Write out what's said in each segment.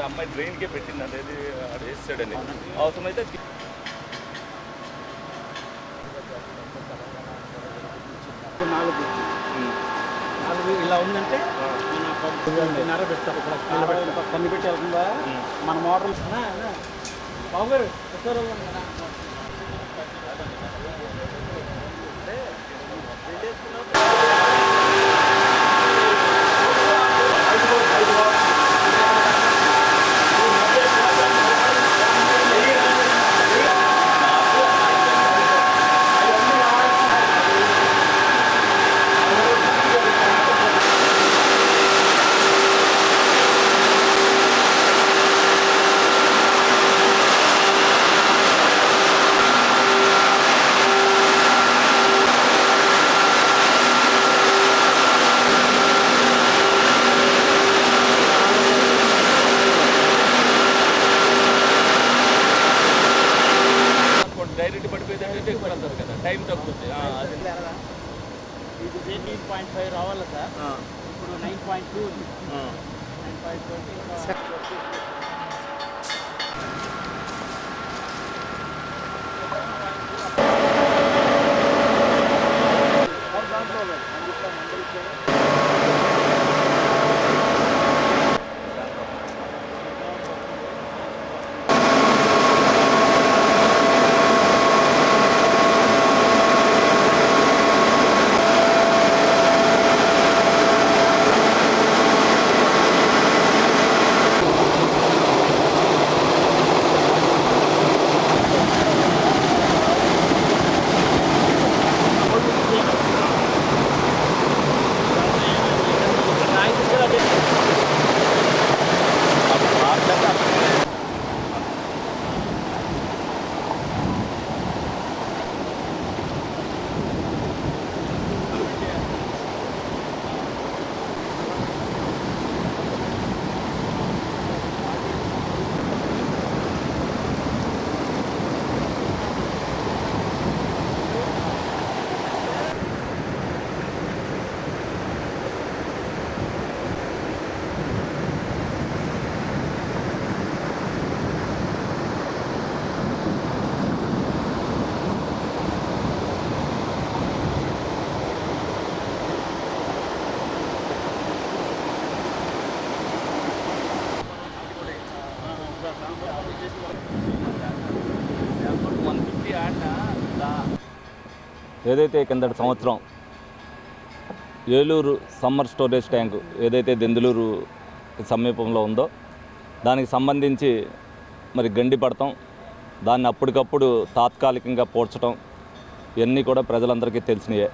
అమ్మాయి డ్రైన్కే పెట్టింది అనేది అది వేసాడని అవసరమైతే నాలుగు ఇలా ఉందంటే నర పెడతారు ఇక్కడ పన్ను పెట్టి వెళ్తుందా మన మోడల్ బాబు గారు డైరెక్ట్ పడిపోయిందంటే ఎక్కువ అంటారు కదా టైం తగ్గుతుంది. ఇది 18.5 రావాలి సార్, ఇప్పుడు 9.2 9.2 ఏదైతే కిందటి సంవత్సరం ఏలూరు సమ్మర్ స్టోరేజ్ ట్యాంకు ఏదైతే దెందులూరు సమీపంలో ఉందో దానికి సంబంధించి మరి గండి పడటం, దాన్ని అప్పటికప్పుడు తాత్కాలికంగా పూడ్చడం ఇవన్నీ కూడా ప్రజలందరికీ తెలిసినయే.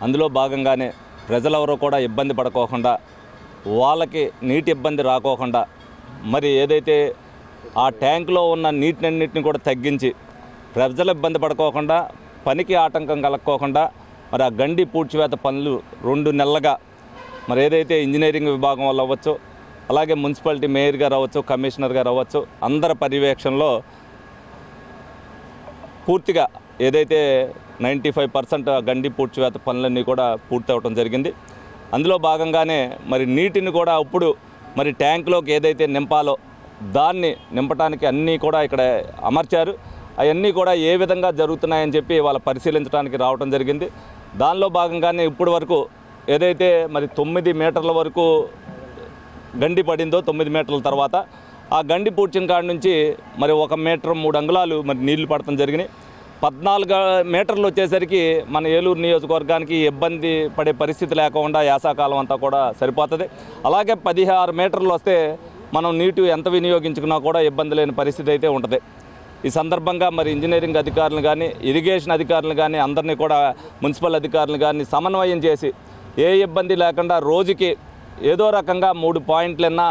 అందులో భాగంగానే ప్రజలెవరూ కూడా ఇబ్బంది పడుకోకుండా, వాళ్ళకి నీటి ఇబ్బంది రాకోకుండా మరి ఏదైతే ఆ ట్యాంకులో ఉన్న నీటినన్నింటిని కూడా తగ్గించి ప్రజలు ఇబ్బంది పడుకోకుండా, పనికి ఆటంకం కలక్కోకుండా మరి ఆ గండి పూడ్చివేత పనులు 2 నెలలుగా మరి ఏదైతే ఇంజనీరింగ్ విభాగం వల్ల అవ్వచ్చు, అలాగే మున్సిపాలిటీ మేయర్ గారు అవ్వచ్చు, కమిషనర్ గారు అవ్వచ్చు, అందరి పర్యవేక్షణలో పూర్తిగా ఏదైతే 95% గండి పూడ్చివేత పనులన్నీ కూడా పూర్తి అవ్వడం జరిగింది. అందులో భాగంగానే మరి నీటిని కూడా ఇప్పుడు మరి ట్యాంకులోకి ఏదైతే నింపాలో దాన్ని నింపడానికి అన్నీ కూడా ఇక్కడ అమర్చారు. అవన్నీ కూడా ఏ విధంగా జరుగుతున్నాయని చెప్పి వాళ్ళ పరిశీలించడానికి రావడం జరిగింది. దానిలో భాగంగానే ఇప్పటి వరకు ఏదైతే మరి 9 మీటర్ల వరకు గండి పడిందో, 9 మీటర్ల తర్వాత ఆ గండి పూడ్చిన కాడి నుంచి మరి 1 మీటర్ 3 అంగుళాలు మరి నీళ్లు పడటం జరిగినాయి. 14 మీటర్లు వచ్చేసరికి మన ఏలూరు నియోజకవర్గానికి ఇబ్బంది పడే పరిస్థితి లేకుండా యాసకాలం అంతా కూడా సరిపోతుంది. అలాగే 16 మీటర్లు వస్తే మనం నీటి ఎంత వినియోగించుకున్నా కూడా ఇబ్బంది లేని పరిస్థితి అయితే ఉంటుంది. ఈ సందర్భంగా మరి ఇంజనీరింగ్ అధికారులు కానీ, ఇరిగేషన్ అధికారులు కానీ, అందరినీ కూడా మున్సిపల్ అధికారులు కానీ సమన్వయం చేసి ఏ ఇబ్బంది లేకుండా రోజుకి ఏదో రకంగా 3 పాయింట్లన్నా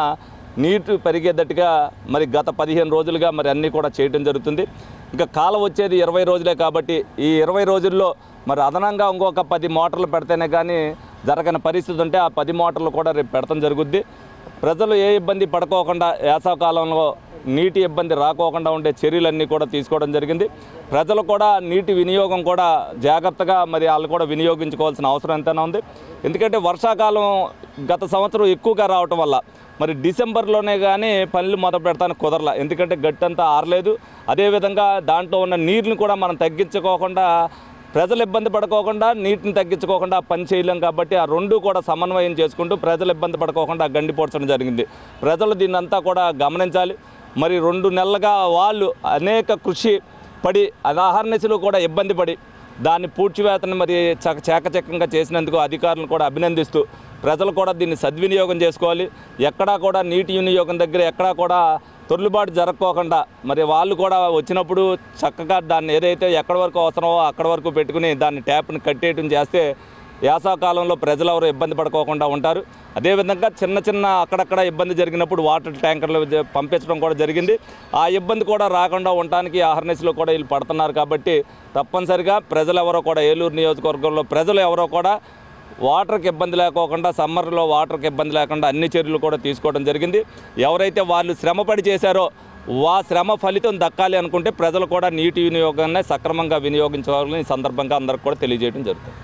నీరు పెరిగేటట్టుగా మరి గత 15 రోజులుగా మరి అన్నీ కూడా చేయడం జరుగుతుంది. ఇంకా కాలం వచ్చేది 20 రోజులే కాబట్టి ఈ 20 రోజుల్లో మరి అదనంగా ఇంకొక 10 మోటార్లు పెడితేనే కానీ జరగని పరిస్థితి ఉంటే ఆ 10 మోటార్లు కూడా రేపు పెడతాం జరుగుద్ది. ప్రజలు ఏ ఇబ్బంది పడుకోకుండా వేసవకాలంలో నీటి ఇబ్బంది రాకోకుండా ఉండే చర్యలన్నీ కూడా తీసుకోవడం జరిగింది. ప్రజలు కూడా నీటి వినియోగం కూడా జాగ్రత్తగా మరి వాళ్ళు కూడా వినియోగించుకోవాల్సిన అవసరం ఎంతైనా ఉంది. ఎందుకంటే వర్షాకాలం గత సంవత్సరం ఎక్కువగా రావటం వల్ల మరి డిసెంబర్లోనే కానీ పనులు మొదలు పెడతానికి కుదరలా, ఎందుకంటే గట్టంతా ఆరలేదు. అదేవిధంగా దాంట్లో ఉన్న నీరుని కూడా మనం తగ్గించుకోకుండా, ప్రజలు ఇబ్బంది పడుకోకుండా, నీటిని తగ్గించుకోకుండా పని చేయలేం. కాబట్టి ఆ రెండు కూడా సమన్వయం చేసుకుంటూ ప్రజలు ఇబ్బంది పడుకోకుండా గండి పూడ్చడం జరిగింది. ప్రజలు దీన్ని అంతా కూడా గమనించాలి. మరి 2 నెలలుగా వాళ్ళు అనేక కృషి పడి అహర్నిశలు కూడా ఇబ్బంది పడి దాన్ని పూడ్చివేతను మరి చాకచక్యంగా చేసినందుకు అధికారులను కూడా అభినందిస్తూ ప్రజలు కూడా దీన్ని సద్వినియోగం చేసుకోవాలి. ఎక్కడా కూడా నీటి వినియోగం దగ్గర ఎక్కడా కూడా తొర్లుబాటు జరగకోకుండా మరి వాళ్ళు కూడా వచ్చినప్పుడు చక్కగా దాన్ని ఏదైతే ఎక్కడి వరకు అవసరమో అక్కడి వరకు పెట్టుకుని దాన్ని ట్యాప్ని కట్టేయటం చేస్తే వేసవకాలంలో ప్రజలు ఎవరు ఇబ్బంది పడుకోకుండా ఉంటారు. అదేవిధంగా చిన్న అక్కడక్కడ ఇబ్బంది జరిగినప్పుడు వాటర్ ట్యాంకర్లు పంపించడం కూడా జరిగింది. ఆ ఇబ్బంది కూడా రాకుండా ఉండటానికి అహర్నిశలో కూడా వీళ్ళు పడుతున్నారు. కాబట్టి తప్పనిసరిగా ప్రజలు ఎవరో కూడా ఏలూరు నియోజకవర్గంలో ప్రజలు ఎవరో కూడా వాటర్కి ఇబ్బంది లేకోకుండా, సమ్మర్లో వాటర్కి ఇబ్బంది లేకుండా అన్ని చర్యలు కూడా తీసుకోవడం జరిగింది. ఎవరైతే వాళ్ళు శ్రమపడి చేశారో ఆ శ్రమ ఫలితం దక్కాలి అనుకుంటే ప్రజలు కూడా నీటి వినియోగాన్ని సక్రమంగా వినియోగించాలని ఈ సందర్భంగా అందరికి కూడా తెలియజేయడం జరుగుతుంది.